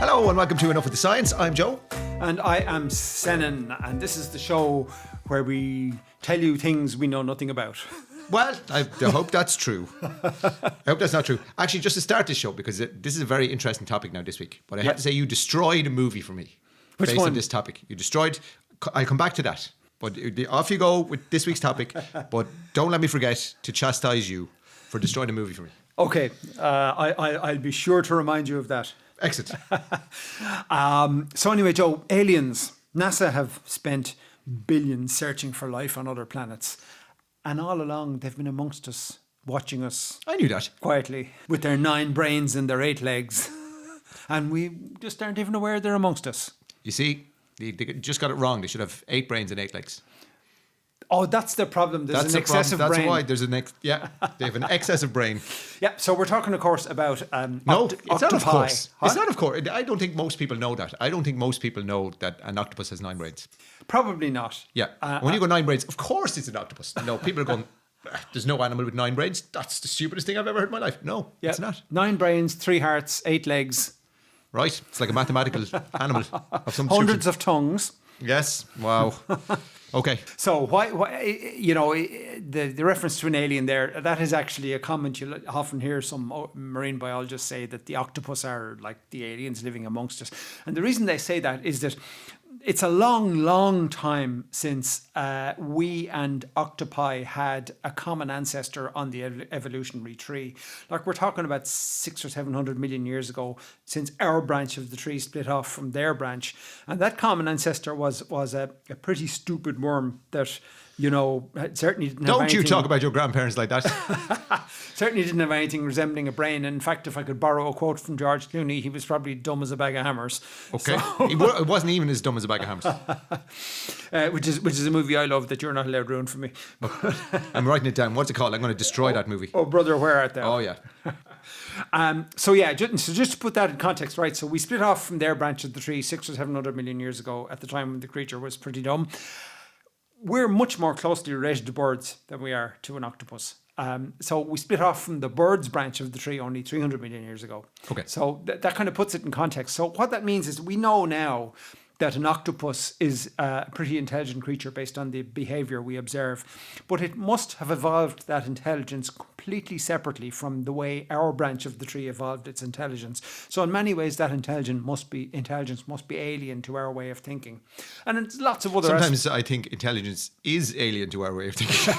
Hello and welcome to Enough with the Science. I'm Joe. And I am Senan, and this is the show where we tell you things we know nothing about. Well, I hope that's true. I hope that's not true. Actually, just to start this show, because this is a very interesting topic now this week, but I have to say you destroyed a movie for me. Which based one? on this topic. You destroyed... I'll come back to that. But off you go with this week's topic, but don't let me forget to chastise you for destroying a movie for me. Okay, I'll be sure to remind you of that. Excellent. So anyway, Joe, aliens. NASA have spent billions searching for life on other planets. And all along, they've been amongst us, watching us. I knew that. Quietly, with their 9 brains and their 8 legs. And we just aren't even aware they're amongst us. You see, they just got it wrong. They should have 8 brains and 8 legs. Oh, that's the problem. There's an excessive brain. That's why there's they have an excessive brain. Yeah, so we're talking, of course, about No, it's octopi. not of course. Huh? It's not of course. I don't think most people know that. I don't think most people know that an octopus has 9 brains. Probably not. Yeah. When you go 9 brains, of course it's an octopus. No, people are going, there's no animal with 9 brains. That's the stupidest thing I've ever heard in my life. No, it's not. 9 brains, 3 hearts, 8 legs. Right. It's like a mathematical animal of some Hundreds description. of tongues. Yes. Wow. Okay. So why you know, the reference to an alien there, that is actually a comment you often hear some marine biologists say, that the octopus are like the aliens living amongst us. And the reason they say that is that it's a long time since we and octopi had a common ancestor on the evolutionary tree. Like, we're talking about 600 or 700 million years ago, since our branch of the tree split off from their branch. And that common ancestor was a pretty stupid worm that, you know, certainly didn't have Don't you anything, talk about your grandparents like that. certainly didn't have anything resembling a brain. In fact, if I could borrow a quote from George Clooney, he was probably dumb as a bag of hammers. Okay. So, It wasn't even as dumb as a bag of hammers. which is a movie I love that you're not allowed to ruin for me. I'm writing it down. What's it called? I'm going to destroy that movie. Oh, brother, where art thou? Oh, yeah. So just to put that in context, right? So we split off from their branch of the tree 600 or 700 million years ago, at the time when the creature was pretty dumb. We're much more closely related to birds than we are to an octopus. So we split off from the birds branch of the tree only 300 million years ago. Okay. So that kind of puts it in context. So what that means is we know now that an octopus is a pretty intelligent creature based on the behavior we observe. But it must have evolved that intelligence completely separately from the way our branch of the tree evolved its intelligence. So in many ways, that intelligence must be alien to our way of thinking. And it's lots of other... Sometimes I think intelligence is alien to our way of thinking.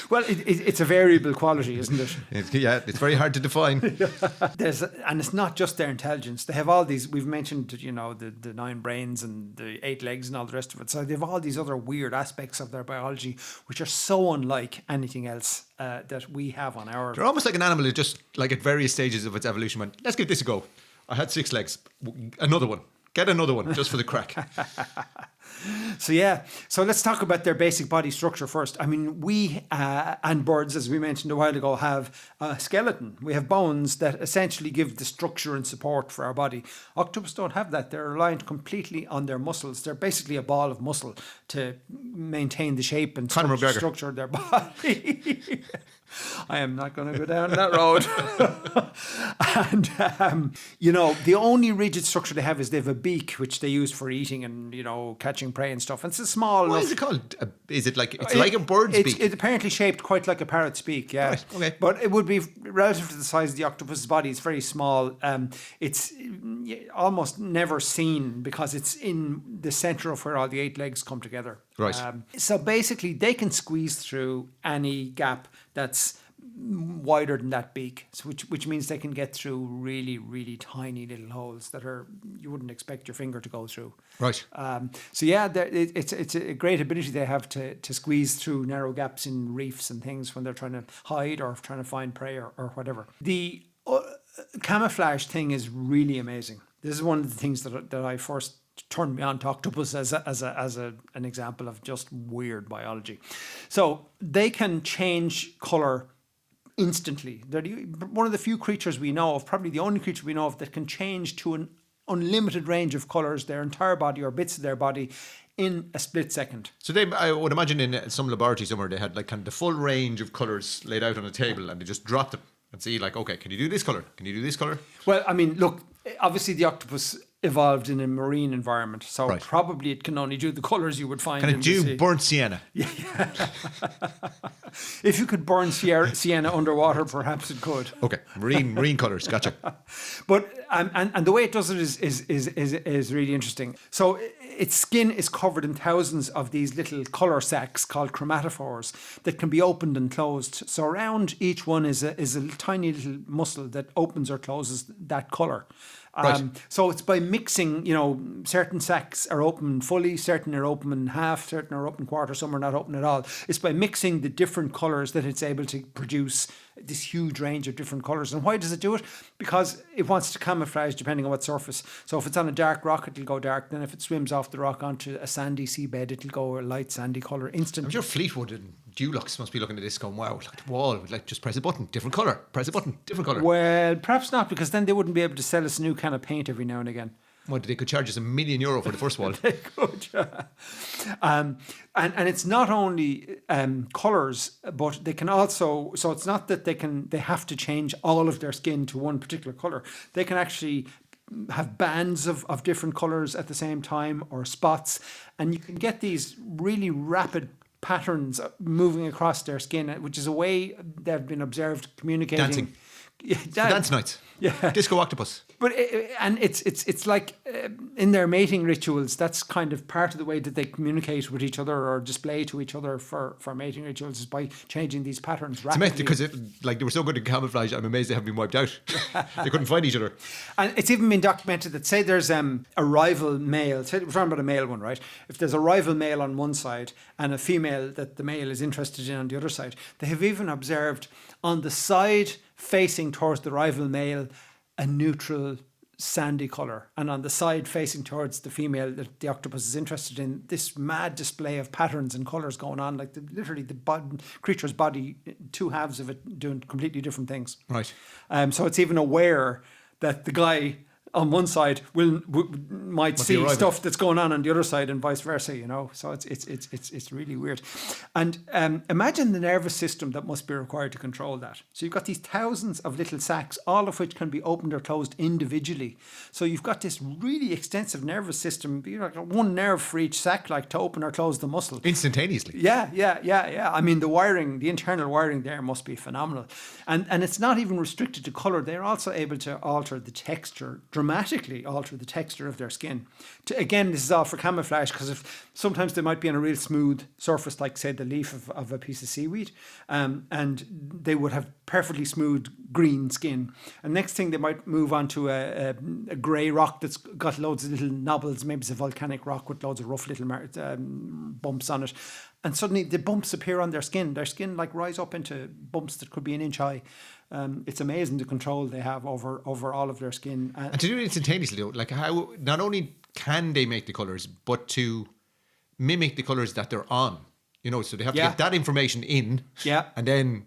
Well, it's a variable quality, isn't it? It's very hard to define. And it's not just their intelligence. They have all these... We've mentioned, you know, the 9 brains and the 8 legs and all the rest of it. So they have all these other weird aspects of their biology which are so unlike anything else that we have on our... They're almost like an animal that just, like at various stages of its evolution, went, let's give this a go. I had 6 legs. Another one. Get another one, just for the crack. So let's talk about their basic body structure first. I mean, we and birds, as we mentioned a while ago, have a skeleton. We have bones that essentially give the structure and support for our body. Octopus don't have that. They're reliant completely on their muscles. They're basically a ball of muscle to maintain the shape and structure of their body. I am not going to go down that road. And, you know, the only rigid structure they have is they have a beak, which they use for eating and, you know, catching prey and stuff. And it's a small... What is it called? Is it like... It's like a bird's beak? It's apparently shaped quite like a parrot's beak, yeah. Right, okay. But it would be relative to the size of the octopus's body. It's very small. It's almost never seen because it's in the centre of where all the 8 legs come together. Right. So basically, they can squeeze through any gap that's wider than that beak, which means they can get through really, really tiny little holes that you wouldn't expect your finger to go through. Right. It's a great ability they have to squeeze through narrow gaps in reefs and things when they're trying to hide or trying to find prey or whatever. The camouflage thing is really amazing. This is one of the things that I first turned me on to octopus as an example of just weird biology. So they can change colour instantly. They're one of the few creatures we know of, probably the only creature we know of, that can change to an unlimited range of colours, their entire body or bits of their body, in a split second. So I would imagine in some laboratory somewhere they had like kind of the full range of colours laid out on a table and they just dropped them and see like, okay, can you do this colour? Can you do this colour? Well, I mean, look, obviously the octopus evolved in a marine environment, so Right. probably it can only do the colours you would find Can in it the do sea. burnt sienna? If you could burn sienna underwater, perhaps it could. Okay, marine colours. Gotcha. But and the way it does it is really interesting. So its skin is covered in thousands of these little colour sacs called chromatophores that can be opened and closed. So around each one is a tiny little muscle that opens or closes that colour. Right. So it's by mixing, certain sacs are open fully, certain are open in half, certain are open quarter, some are not open at all. It's by mixing the different colours that it's able to produce this huge range of different colours. And why does it do it? Because it wants to camouflage depending on what surface. So if it's on a dark rock, it'll go dark. Then if it swims off the rock onto a sandy seabed, it'll go a light sandy colour instantly. I'm sure Fleetwood and Dulux must be looking at this going, wow, look at the wall. Like, just press a button, different colour. Press a button, different colour. Well, perhaps not, because then they wouldn't be able to sell us a new can of paint every now and again. Well, they could charge us €1 million for the first wall. They could, yeah. And it's not only colours, but they can also. So it's not that they have to change all of their skin to one particular colour. They can actually have bands of different colours at the same time, or spots, and you can get these really rapid patterns moving across their skin, which is a way they've been observed communicating. Dancing. Yeah, Dance nights. Yeah. Disco octopus. But it's like in their mating rituals, that's kind of part of the way that they communicate with each other or display to each other for mating rituals, is by changing these patterns rapidly. It's amazing because they were so good at camouflage. I'm amazed they haven't been wiped out. They couldn't find each other. And it's even been documented that, say there's a rival male, say we're talking about a male one, right? If there's a rival male on one side and a female that the male is interested in on the other side, they have even observed on the side facing towards the rival male a neutral sandy colour, and on the side facing towards the female that the octopus is interested in, this mad display of patterns and colours going on, like literally the creature's body, two halves of it doing completely different things. Right. So it's even aware that the guy on one side might see stuff that's going on the other side, and vice versa. So it's really weird. And imagine the nervous system that must be required to control that. So you've got these thousands of little sacs, all of which can be opened or closed individually. So you've got this really extensive nervous system, like one nerve for each sac, like to open or close the muscle Instantaneously. Yeah. I mean, the internal wiring there must be phenomenal. And it's not even restricted to colour. They're also able to alter the texture, dramatically alter the texture of their skin. Again, this is all for camouflage, because if sometimes they might be on a real smooth surface, like say the leaf of a piece of seaweed, and they would have perfectly smooth green skin. And next thing they might move on to a grey rock that's got loads of little knobbles, maybe it's a volcanic rock with loads of rough little bumps on it. And suddenly the bumps appear on their skin. Their skin like rise up into bumps that could be an inch high. It's amazing the control they have over all of their skin. And to do it instantaneously, though, like how not only can they make the colours, but to mimic the colours that they're on. So they have to get that information in, and then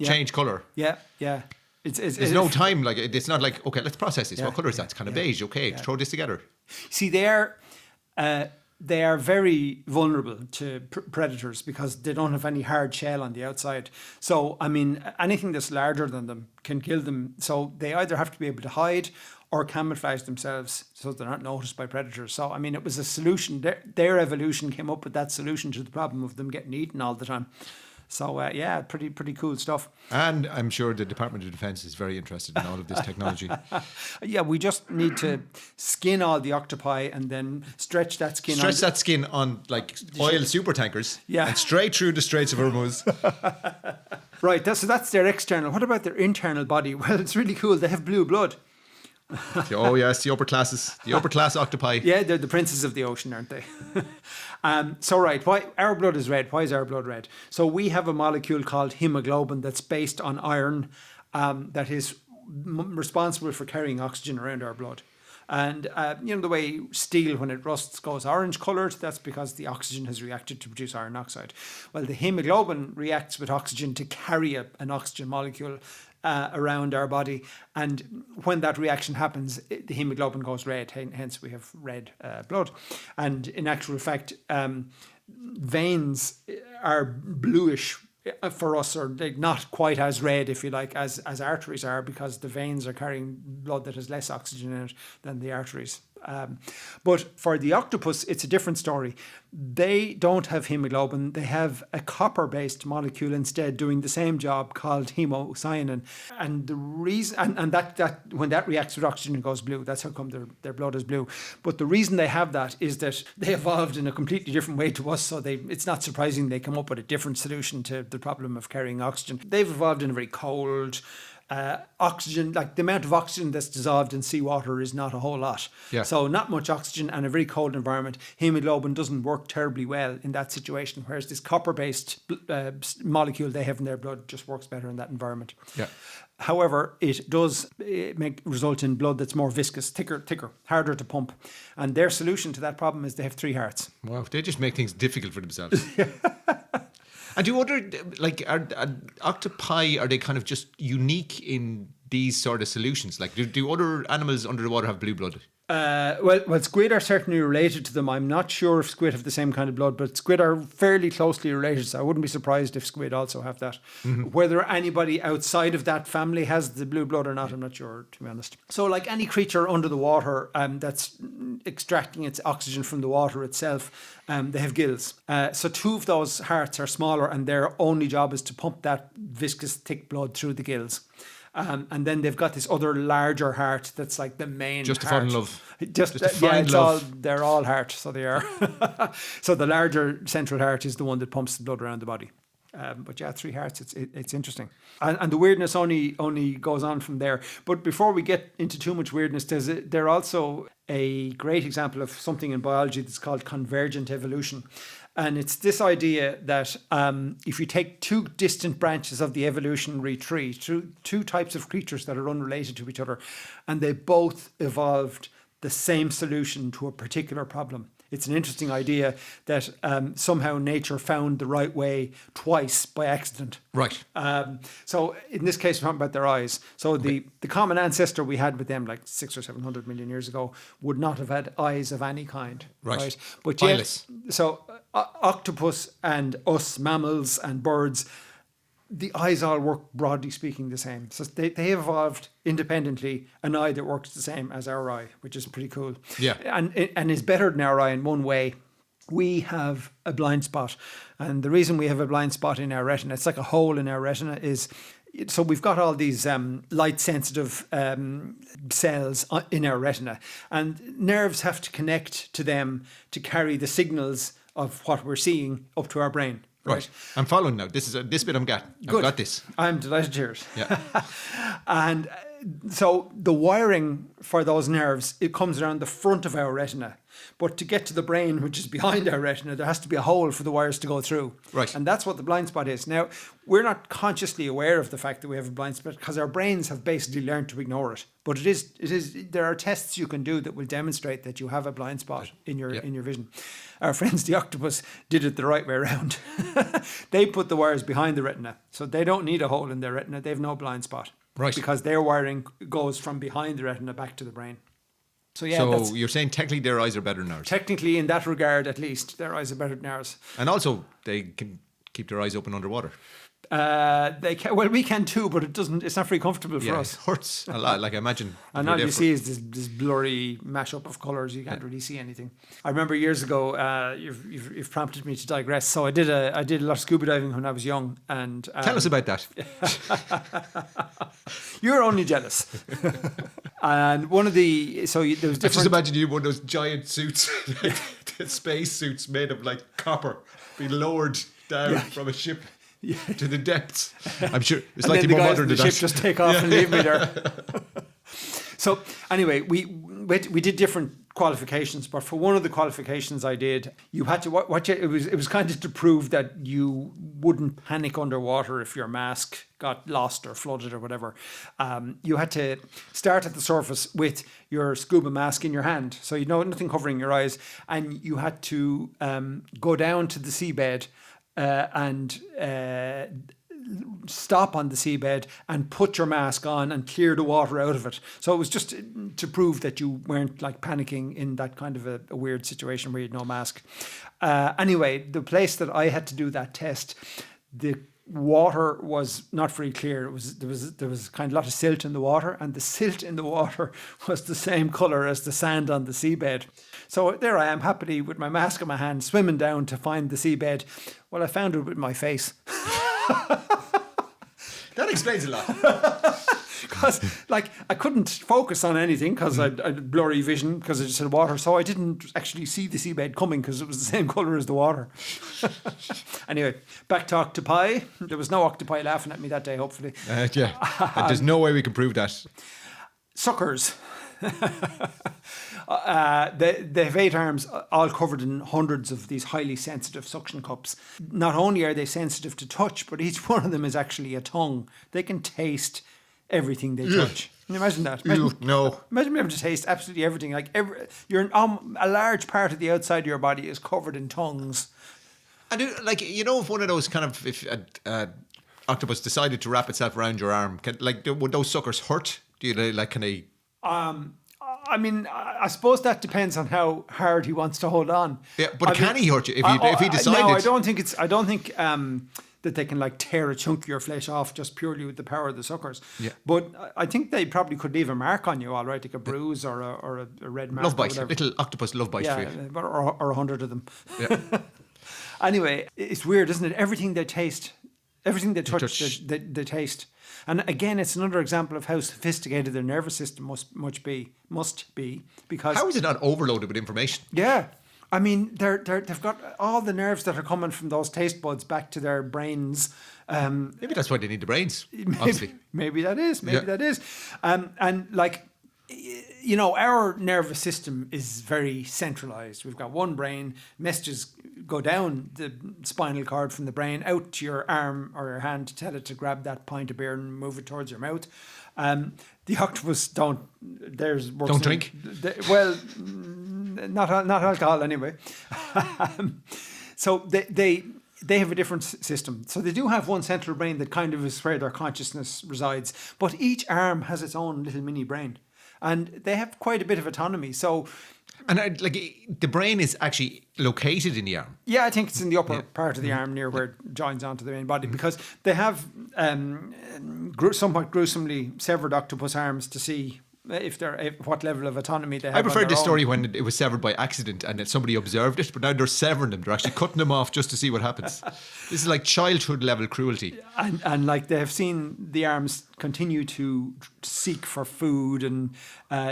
change colour. Yeah. There's no time. Like, it's not like, okay, let's process this. What colour is that? It's kind of beige. Okay, throw this together. See, they are very vulnerable to predators because they don't have any hard shell on the outside. So, I mean, anything that's larger than them can kill them. So they either have to be able to hide or camouflage themselves so they're not noticed by predators. So, I mean, it was a solution. Their evolution came up with that solution to the problem of them getting eaten all the time. So, pretty cool stuff. And I'm sure the Department of Defence is very interested in all of this technology. Yeah, we just need to skin all the octopi and then stretch that skin on like oil super tankers, and straight through the Straits of Hormuz. Right, so that's their external. What about their internal body? Well, it's really cool. They have blue blood. Oh yes, the upper class octopi. Yeah, they're the princes of the ocean, aren't they? So why our blood is red? Why is our blood red? So we have a molecule called hemoglobin that's based on iron, that is responsible for carrying oxygen around our blood. And the way steel, when it rusts, goes orange coloured, that's because the oxygen has reacted to produce iron oxide. Well, the hemoglobin reacts with oxygen to carry an oxygen molecule around our body, and when that reaction happens, the hemoglobin goes red, hence we have red blood. And in actual fact, veins are bluish for us are not quite as red, if you like, as arteries are, because the veins are carrying blood that has less oxygen in it than the arteries. But for the octopus, it's a different story. They don't have hemoglobin. They have a copper-based molecule instead doing the same job called hemocyanin. And the reason, and that when that reacts with oxygen, it goes blue. That's how come their blood is blue. But the reason they have that is that they evolved in a completely different way to us. So it's not surprising they come up with a different solution to the problem of carrying oxygen. They've evolved in a very cold, oxygen, like the amount of oxygen that's dissolved in seawater is not a whole lot. Yeah. So not much oxygen and a very cold environment. Hemoglobin doesn't work terribly well in that situation, whereas this copper-based molecule they have in their blood just works better in that environment. Yeah. However, it does result in blood that's more viscous, thicker, harder to pump. And their solution to that problem is they have 3 hearts. Wow, they just make things difficult for themselves. And do you wonder, like, are octopi, are they kind of just unique in these sort of solutions? Like, do other animals under the water have blue blood? Well, squid are certainly related to them. I'm not sure if squid have the same kind of blood, but squid are fairly closely related. So I wouldn't be surprised if squid also have that. Mm-hmm. Whether anybody outside of that family has the blue blood or not, I'm not sure, to be honest. So like any creature under the water that's extracting its oxygen from the water itself, they have gills. So 2 of those hearts are smaller, and their only job is to pump that viscous, thick blood through the gills. And then they've got this other larger heart that's like the main just heart. To fall in love. Just to find love. They're all heart, so they are. So the larger central heart is the one that pumps the blood around the body. But yeah, 3 hearts, it's interesting. And the weirdness only goes on from there. But before we get into too much weirdness, they're also a great example of something in biology that's called convergent evolution. And it's this idea that if you take 2 distant branches of the evolutionary tree, 2 types of creatures that are unrelated to each other, and they both evolved the same solution to a particular problem. It's an interesting idea that somehow nature found the right way twice by accident. Right. So in this case, we're talking about their eyes. So the common ancestor we had with them like 600 or 700 million years ago would not have had eyes of any kind. Right. But yet, so octopus and us mammals and birds, the eyes all work, broadly speaking, the same. So they evolved independently an eye that works the same as our eye, which is pretty cool. Yeah. And is better than our eye in one way. We have a blind spot. And the reason we have a blind spot in our retina, it's like a hole in our retina, is so we've got all these light sensitive cells in our retina, and nerves have to connect to them to carry the signals of what we're seeing up to our brain. Right. I'm following now. This bit I've got this. I'm delighted to hear it. Yeah. And so the wiring for those nerves, it comes around the front of our retina. But to get to the brain, which is behind our retina, there has to be a hole for the wires to go through. Right. And that's what the blind spot is. Now, we're not consciously aware of the fact that we have a blind spot because our brains have basically learned to ignore it. But it is. There are tests you can do that will demonstrate that you have a blind spot in your vision. Our friends, the octopus, did it the right way around. They put the wires behind the retina. So they don't need a hole in their retina. They have no blind spot. Right. Because their wiring goes from behind the retina back to the brain. So yeah. So you're saying technically their eyes are better than ours? Technically, in that regard, at least, their eyes are better than ours. And also, they can keep their eyes open underwater. They can, well, we can too, but it's not very comfortable for us. It hurts a lot. Like, I imagine. And all you see is this blurry mashup of colours. You can't really see anything. I remember years ago, you've prompted me to digress. So I did a lot of scuba diving when I was young. And tell us about that. You're only jealous. And there was different. I just imagine you one of those giant suits, like space suits made of like copper, being lowered down from a ship. Yeah. To the depths. I'm sure it's like more modern than that. The ship just take off and leave me there. So anyway, we did different qualifications, but for one of the qualifications I did, you had to watch it. It was kind of to prove that you wouldn't panic underwater if your mask got lost or flooded or whatever. You had to start at the surface with your scuba mask in your hand, so you know nothing covering your eyes, and you had to go down to the seabed. And stop on the seabed and put your mask on and clear the water out of it. So it was just to prove that you weren't like panicking in that kind of a weird situation where you had no mask. Anyway, the place that I had to do that test, the water was not very clear. There was kind of a lot of silt in the water, and the silt in the water was the same colour as the sand on the seabed. So there I am, happily with my mask in my hand, swimming down to find the seabed. Well, I found it with my face. That explains a lot. Because, like, I couldn't focus on anything because I had blurry vision because I just had water. So I didn't actually see the seabed coming because it was the same colour as the water. Anyway, back to octopi. There was no octopi laughing at me that day, hopefully. Yeah. There's no way we can prove that. Suckers. They have 8 arms, all covered in hundreds of these highly sensitive suction cups. Not only are they sensitive to touch, but each one of them is actually a tongue. They can taste everything they touch. Can you imagine that? No. Imagine being able to taste absolutely everything. Like a large part of the outside of your body is covered in tongues. And if one of those kind of, if octopus decided to wrap itself around your arm, would those suckers hurt? Do you can they? I mean, I suppose that depends on how hard he wants to hold on. Yeah, but can he hurt you if he decided? No, I don't think that they can tear a chunk of your flesh off just purely with the power of the suckers. Yeah. But I think they probably could leave a mark on you, all right, like a bruise or a red mark. Love bite, little octopus love bite for you. Or 100 of them. Yeah. Anyway, it's weird, isn't it? Everything they taste, everything they touch. They taste. And again, it's another example of how sophisticated their nervous system must be. Because how is it not overloaded with information? Yeah. I mean, they've got all the nerves that are coming from those taste buds back to their brains. Maybe that's why they need the brains, obviously. Maybe that is. And our nervous system is very centralized. We've got one brain. Messages go down the spinal cord from the brain out to your arm or your hand to tell it to grab that pint of beer and move it towards your mouth. The octopus don't drink. Not alcohol anyway. So they have a different system. So they do have one central brain that kind of is where their consciousness resides. But each arm has its own little mini brain. And they have quite a bit of autonomy. So, and the brain is actually located in the arm. Yeah, I think it's in the upper part of the arm near where it joins onto the main body, because they have somewhat gruesomely severed octopus arms to see what level of autonomy they have. I preferred this story when it was severed by accident and that somebody observed it, but now they're severing them. They're actually cutting them off just to see what happens. This is like childhood level cruelty. And they have seen the arms continue to seek for food and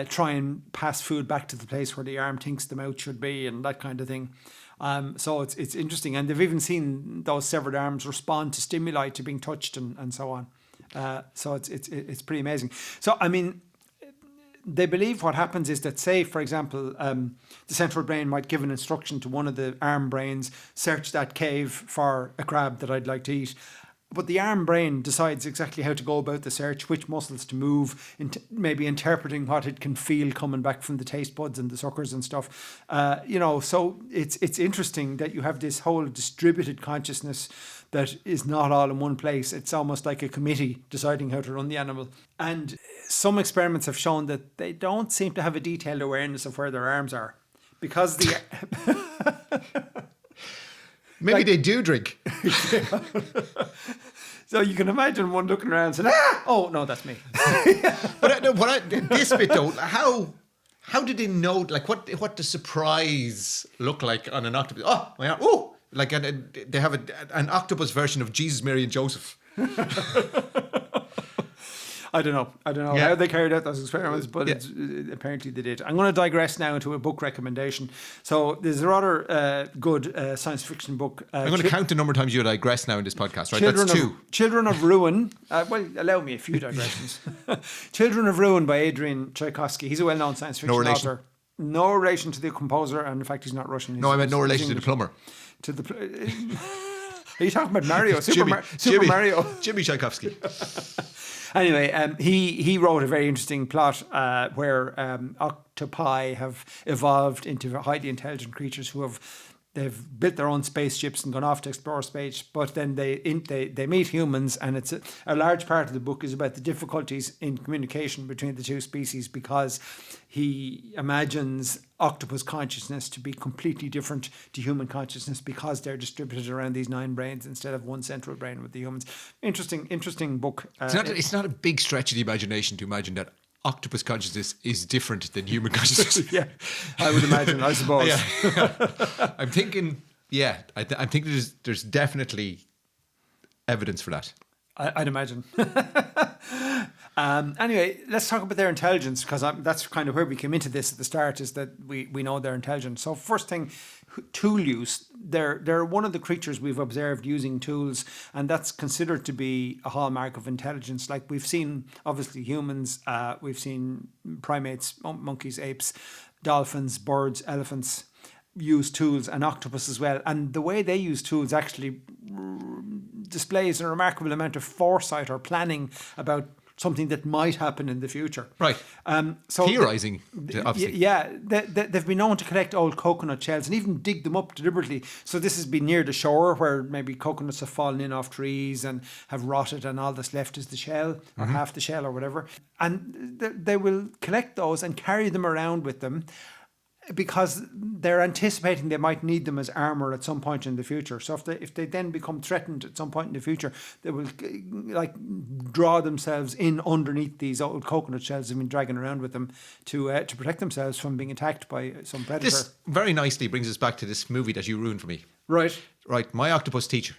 try and pass food back to the place where the arm thinks the mouth should be and that kind of thing. So it's interesting. And they've even seen those severed arms respond to stimuli, to being touched and so on. So it's pretty amazing. So, I mean, they believe what happens is that, say, for example, the central brain might give an instruction to one of the arm brains, search that cave for a crab that I'd like to eat. But the arm brain decides exactly how to go about the search, which muscles to move, maybe interpreting what it can feel coming back from the taste buds and the suckers and stuff. So it's interesting that you have this whole distributed consciousness that is not all in one place. It's almost like a committee deciding how to run the animal. And some experiments have shown that they don't seem to have a detailed awareness of where their arms are, because the... Maybe they do drink. So you can imagine one looking around and saying, oh, no, that's me. But this bit though, how did they know, like what the surprise look like on an octopus? Oh, my arm. Oh, like they have an octopus version of Jesus, Mary and Joseph. I don't know how they carried out those experiments, but apparently they did. I'm going to digress now into a book recommendation. So there's a rather good science fiction book. I'm going to count the number of times you digress now in this podcast, right? That's 2. Children of Ruin. Well, allow me a few digressions. Children of Ruin by Adrian Tchaikovsky. He's a well-known science fiction author. No relation to the composer, and in fact, he's not Russian. I meant no relation to the plumber. Are you talking about Mario? Super Mario. Jimmy Tchaikovsky. Anyway, he wrote a very interesting plot where octopi have evolved into highly intelligent creatures who have they've built their own spaceships and gone off to explore space, but then they meet humans, and it's a large part of the book is about the difficulties in communication between the two species, because he imagines octopus consciousness to be completely different to human consciousness because they're distributed around these 9 brains instead of one central brain with the humans. Interesting book. It's not a big stretch of the imagination to imagine that octopus consciousness is different than human consciousness. Yeah, I would imagine, I suppose. I'm thinking, I'm thinking there's definitely evidence for that. I'd imagine. Anyway, let's talk about their intelligence, because that's kind of where we came into this at the start, is that we know they're intelligent. So first thing, tool use. They're one of the creatures we've observed using tools, and that's considered to be a hallmark of intelligence. Like we've seen, obviously, humans, we've seen primates, monkeys, apes, dolphins, birds, elephants use tools, and octopus as well. And the way they use tools actually displays a remarkable amount of foresight or planning about something that might happen in the future. Right. So theorizing, obviously. Yeah, they've been known to collect old coconut shells and even dig them up deliberately. So this has been near the shore where maybe coconuts have fallen in off trees and have rotted, and all that's left is the shell, or half the shell or whatever. And they will collect those and carry them around with them, because they're anticipating they might need them as armor at some point in the future. So if they then become threatened at some point in the future, they will like draw themselves in underneath these old coconut shells they've been dragging around with them to protect themselves from being attacked by some predator. This very nicely brings us back to this movie that you ruined for me. Right. My Octopus Teacher.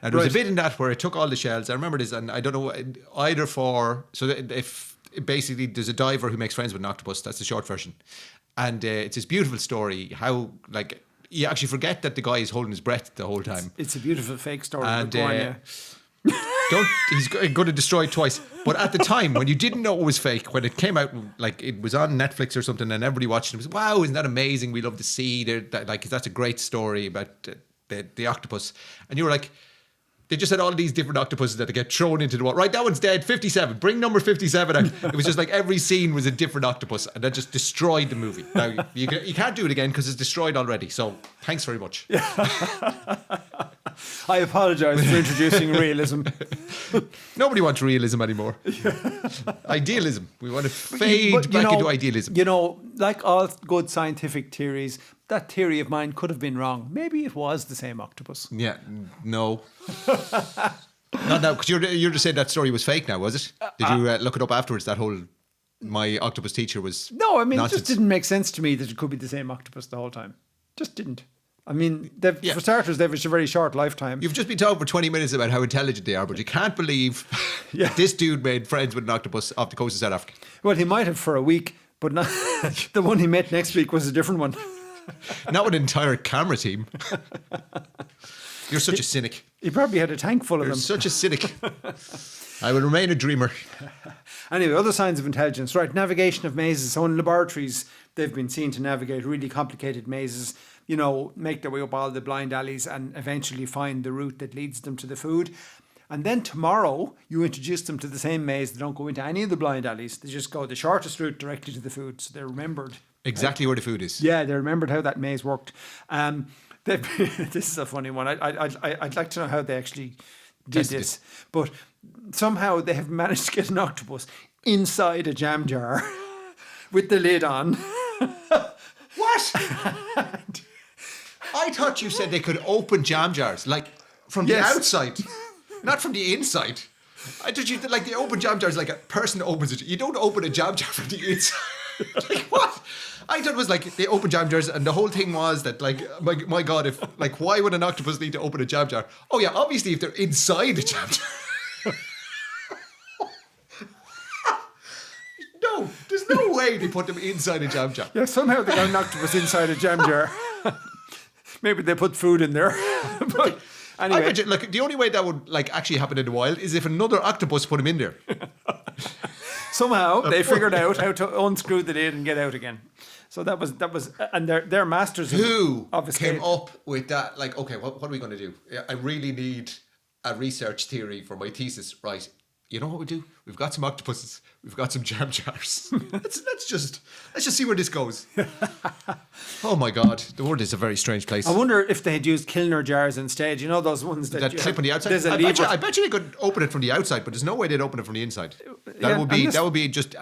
And there was a bit in that where it took all the shells. I remember this, and I don't know either for... So if basically there's a diver who makes friends with an octopus, that's the short version. And it's this beautiful story, how, like, you actually forget that the guy is holding his breath the whole time. It's a beautiful fake story. And he's going to destroy it twice. But at the time, when you didn't know it was fake, when it came out, like, it was on Netflix or something, and everybody watched it, it was, wow, isn't that amazing? We love the sea. That's a great story about the octopus. And you were like... They just had all these different octopuses that they get thrown into the water. Right, that one's dead. 57. Bring number 57 out. It was just like every scene was a different octopus, and that just destroyed the movie. Now, you can't do it again because it's destroyed already. So, thanks very much. I apologise for introducing realism. Nobody wants realism anymore. Idealism. We want to fade back into idealism. You know, like all good scientific theories, that theory of mine could have been wrong. Maybe it was the same octopus. Yeah, no. Not now, because you're just saying that story was fake now, was it? Did you look it up afterwards, that whole My Octopus Teacher was No, I mean, nonsense. It just didn't make sense to me that it could be the same octopus the whole time. Just didn't. I mean, for starters, they've a very short lifetime. You've just been talking for 20 minutes about how intelligent they are, but you can't believe that this dude made friends with an octopus off the coast of South Africa. Well, he might have for a week, but not the one he met next week was a different one. Not with an entire camera team. You're such a cynic. He probably had a tank full of them. You're such a cynic. I will remain a dreamer. Anyway, other signs of intelligence. Right, navigation of mazes. So in laboratories, they've been seen to navigate really complicated mazes, you know, make their way up all the blind alleys and eventually find the route that leads them to the food. And then tomorrow, you introduce them to the same maze. They don't go into any of the blind alleys. They just go the shortest route directly to the food. So they're remembered. Exactly where the food is. Yeah, they remembered how that maze worked. This is a funny one. I'd like to know how they actually did this. But somehow they have managed to get an octopus inside a jam jar with the lid on. What? I thought you said they could open jam jars, like from the outside, not from the inside. I thought you like the open jam jars, like a person opens it. You don't open a jam jar from the inside. Like what? I thought it was like they open jam jars, and the whole thing was that, like, my God, if like, why would an octopus need to open a jam jar? Oh yeah, obviously if they're inside a jam jar. No, there's no way they put them inside a jam jar. Yeah, somehow they got an octopus inside a jam jar. Maybe they put food in there. But anyway, I imagine, like, the only way that would like actually happen in the wild is if another octopus put him in there. Somehow they figured out how to unscrew the lid and get out again. So that was, and they're masters. Who of escape. Came up with that? Like, okay, what are we going to do? I really need a research theory for my thesis, right? you know what we do? We've got some octopuses. We've got some jam jars. let's just see where this goes. Oh my God, the world is a very strange place. I wonder if they had used Kilner jars instead. You know those ones that clip on the outside. I bet you they could open it from the outside, but there's no way they'd open it from the inside. That would be just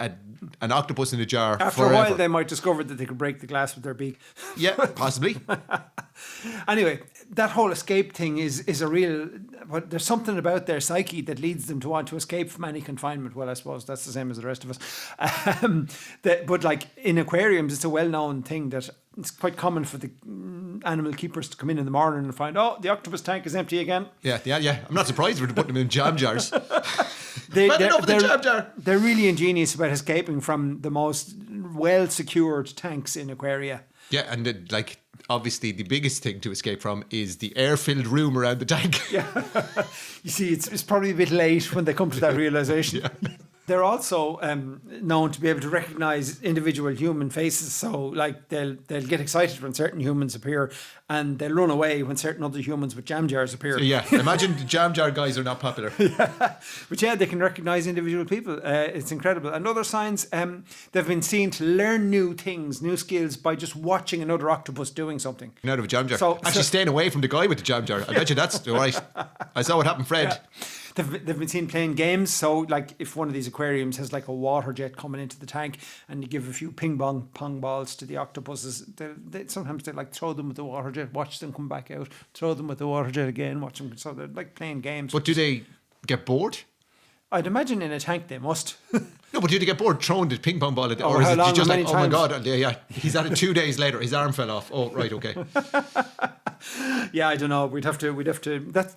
an octopus in a jar. After forever. a while, they might discover that they could break the glass with their beak. Yeah, possibly. Anyway, that whole escape thing is a real. But there's something about their psyche that leads them to want to escape from any confinement. Well, I suppose that's the same as the rest of us. But like in aquariums, it's a well-known thing that it's quite common for the animal keepers to come in the morning and find, oh, the octopus tank is empty again. Yeah. I'm not surprised we're putting them in jam jars. They're really ingenious about escaping from the most well-secured tanks in aquaria. Yeah, and obviously the biggest thing to escape from is the air-filled room around the tank. Yeah, you see, it's probably a bit late when they come to that realization. Yeah. They're also known to be able to recognize individual human faces. So, like, they'll get excited when certain humans appear, and they'll run away when certain other humans with jam jars appear. So, yeah, imagine the jam jar guys are not popular. Yeah. But yeah, they can recognize individual people. It's incredible. And other signs, they've been seen to learn new things, new skills by just watching another octopus doing something. Out of a jam jar. Actually, staying away from the guy with the jam jar. I bet you that's all right. I saw what happened, Fred. Yeah. They've been seen playing games. So, like, if one of these aquariums has like a water jet coming into the tank, and you give a few pong balls to the octopuses, sometimes they like throw them with the water jet, watch them come back out, throw them with the water jet again, watch them. So they're like playing games. But do they get bored? I'd imagine in a tank they must. No, but do they get bored throwing the ping pong ball at or is it just like, oh my God, yeah, he's at it 2 days later, his arm fell off. Oh, right, okay. Yeah, I don't know. We'd have to.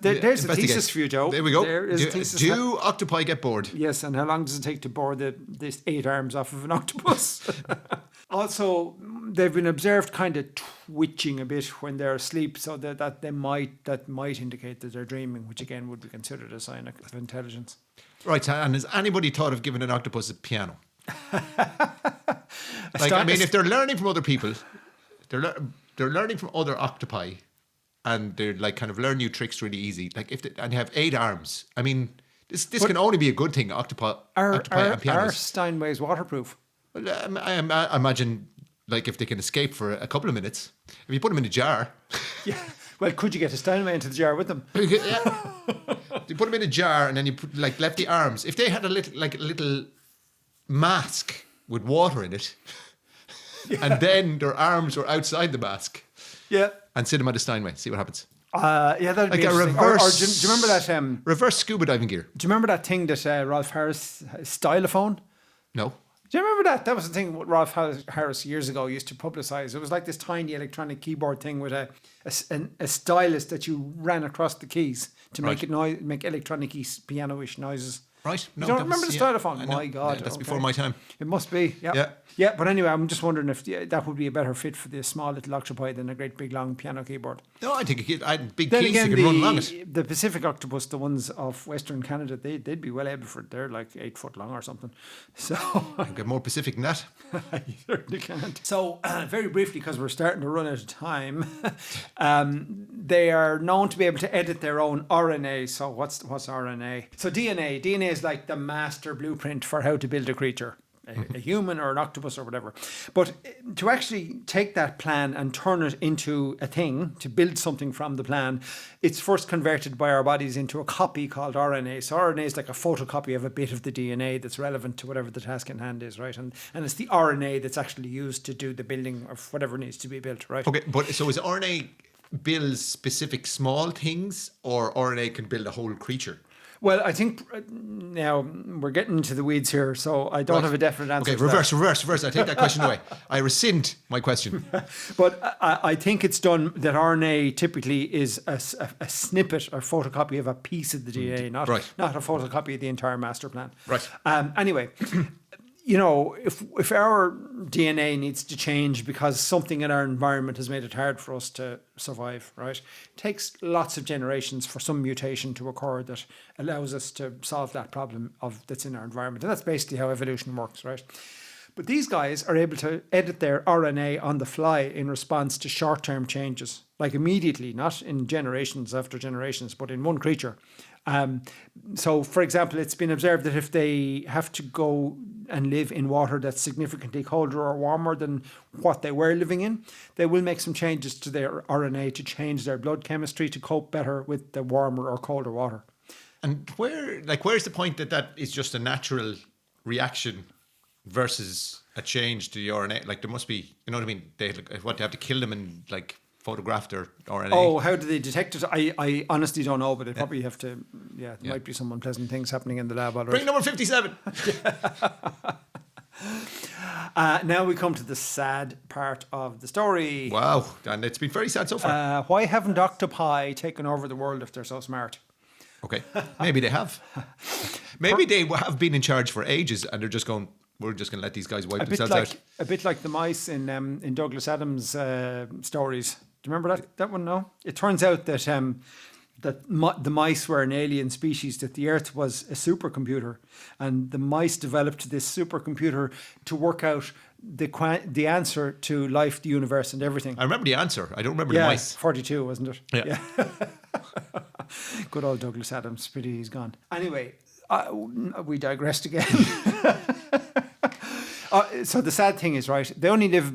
There's a thesis for you, Joe. There we go. There is a thesis. Do octopi get bored? Yes, and how long does it take to bore this 8 arms off of an octopus? Also, they've been observed kind of twitching a bit when they're asleep, so that might indicate that they're dreaming, which again would be considered a sign of intelligence. Right, and has anybody thought of giving an octopus a piano? If they're learning from other people, they're learning from other octopi, and they're like kind of learn new tricks really easy. Like and they have 8 arms. I mean, this can only be a good thing. Octopi and pianos. Are Steinways waterproof? Well, I imagine, like, if they can escape for a couple of minutes, if you put them in a jar. Yeah. Well, could you get a Steinway into the jar with them? Yeah. You put them in a jar, and then you put left the arms. If they had a little mask with water in it, yeah. And then their arms were outside the mask. Yeah. And sit them at a Steinway. See what happens. Yeah, that'd be like a reverse. Do you remember that? Reverse scuba diving gear. Do you remember that thing that Ralph Harris stylophone? No. Do you remember that? That was the thing what Ralph Harris years ago used to publicise. It was like this tiny electronic keyboard thing with a stylus that you ran across the keys to make it make electronic piano-ish noises. Right. No, you don't remember the stylophone? My God. Yeah, that's before my time. It must be. Yeah. Yeah, but anyway, I'm just wondering if that would be a better fit for the small little octopi than a great big long piano keyboard. No, I think big keys that can run along it. The Pacific octopus, the ones of Western Canada, they'd be well able for it. They're like 8 foot long or something. So I can get more Pacific than that. You certainly can't. So very briefly, because we're starting to run out of time, they are known to be able to edit their own RNA. So what's RNA? So DNA is like the master blueprint for how to build a creature. A human or an octopus or whatever. But to actually take that plan and turn it into a thing, to build something from the plan, it's first converted by our bodies into a copy called RNA. So RNA is like a photocopy of a bit of the DNA that's relevant to whatever the task in hand is, right? And it's the RNA that's actually used to do the building of whatever needs to be built, right? Okay, but so is RNA builds specific small things, or RNA can build a whole creature? Well, I think now we're getting into the weeds here, so I don't have a definite answer. Okay, reverse. I take that question away. I rescind my question. But I think it's done that RNA typically is a snippet or photocopy of a piece of the DNA, not a photocopy of the entire master plan. Right. Anyway, you know, if our DNA needs to change because something in our environment has made it hard for us to survive, right? It takes lots of generations for some mutation to occur that allows us to solve that problem that's in our environment. And that's basically how evolution works, right? But these guys are able to edit their RNA on the fly in response to short-term changes. like immediately, not in generations after generations, but in one creature. So, for example, it's been observed that if they have to go and live in water that's significantly colder or warmer than what they were living in, they will make some changes to their RNA to change their blood chemistry to cope better with the warmer or colder water. And where's the point that is just a natural reaction versus a change to the RNA? Like, there must be, you know what I mean? They have to kill them and like photograph their RNA. Oh, how do they detect it? I honestly don't know, but they probably have to. There might be some unpleasant things happening in the lab already. Bring number 57. Now we come to the sad part of the story. Wow, and it's been very sad so far. Why haven't octopi taken over the world if they're so smart? Okay, maybe they have. Maybe they have been in charge for ages, and they're just going, we're just going to let these guys wipe themselves out. A bit like the mice in Douglas Adams' stories. Do you remember that one? No. It turns out that the mice were an alien species, that the Earth was a supercomputer, and the mice developed this supercomputer to work out the answer to life, the universe, and everything. I remember the answer. I don't remember the mice. 42, wasn't it? Yeah. Good old Douglas Adams. Pity he's gone. Anyway, we digressed again. So the sad thing is, right, they only live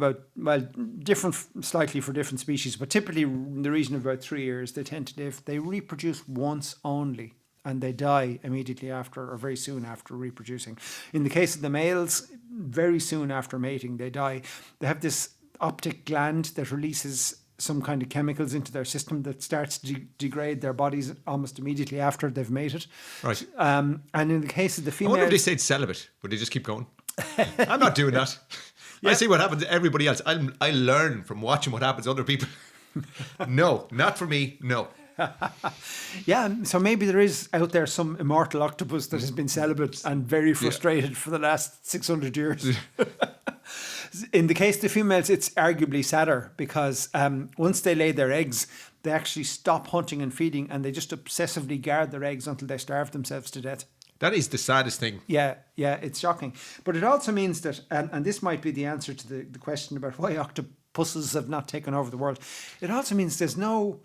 different slightly for different species, but typically in the region of about 3 years they tend to live. They reproduce once only, and they die immediately after or very soon after reproducing. In the case of the males, very soon after mating, they die. They have this optic gland that releases some kind of chemicals into their system that starts to degrade their bodies almost immediately after they've mated. Right. And in the case of the females... I wonder if they stayed celibate. Would they just keep going? I'm not doing that. Yeah. I see what happens to everybody else. I learn from watching what happens to other people. No, not for me, no. Yeah, so maybe there is out there some immortal octopus that has been celibate and very frustrated for the last 600 years. In the case of the females, it's arguably sadder because once they lay their eggs, they actually stop hunting and feeding, and they just obsessively guard their eggs until they starve themselves to death. That is the saddest thing. Yeah, it's shocking. But it also means that, and this might be the answer to the question about why octopuses have not taken over the world, it also means there's no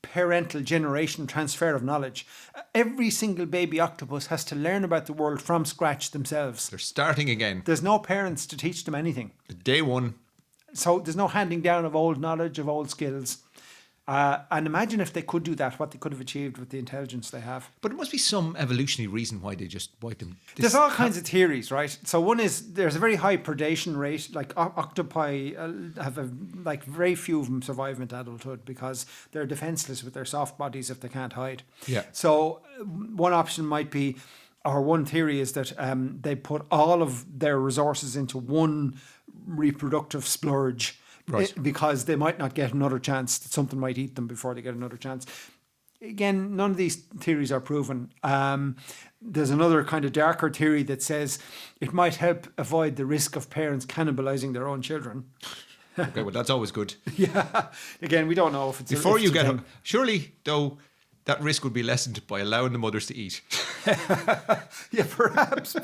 parental generation transfer of knowledge. Every single baby octopus has to learn about the world from scratch themselves. They're starting again. There's no parents to teach them anything. Day one. So there's no handing down of old knowledge, of old skills. And imagine if they could do that, what they could have achieved with the intelligence they have. But there must be some evolutionary reason why they just wipe them. There's all kinds of theories, right? So one is there's a very high predation rate. Like octopi have very few of them survive into adulthood because they're defenseless with their soft bodies if they can't hide. Yeah. So one option might be, or one theory is that they put all of their resources into one reproductive splurge. Right. Because they might not get another chance, that something might eat them before they get another chance. Again, none of these theories are proven. There's another kind of darker theory that says it might help avoid the risk of parents cannibalizing their own children. Okay, well, that's always good. Yeah. Again, we don't know if it's... Before you get home. Surely, though, that risk would be lessened by allowing the mothers to eat. Yeah, perhaps.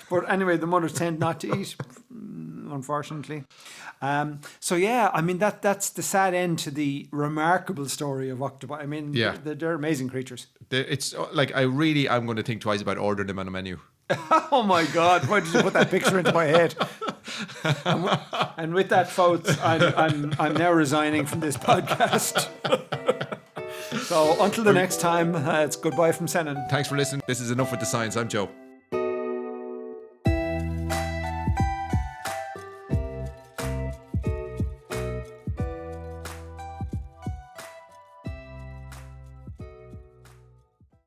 But anyway, the mothers tend not to eat, unfortunately. So yeah, I mean that's the sad end to the remarkable story of octopi. I mean, they're amazing creatures. It's like I'm going to think twice about ordering them on a menu. Oh my God! Why did you put that picture into my head? And with that, folks, I'm now resigning from this podcast. So until the next time, it's goodbye from Senan. Thanks for listening. This is Enough with the Science. I'm Joe.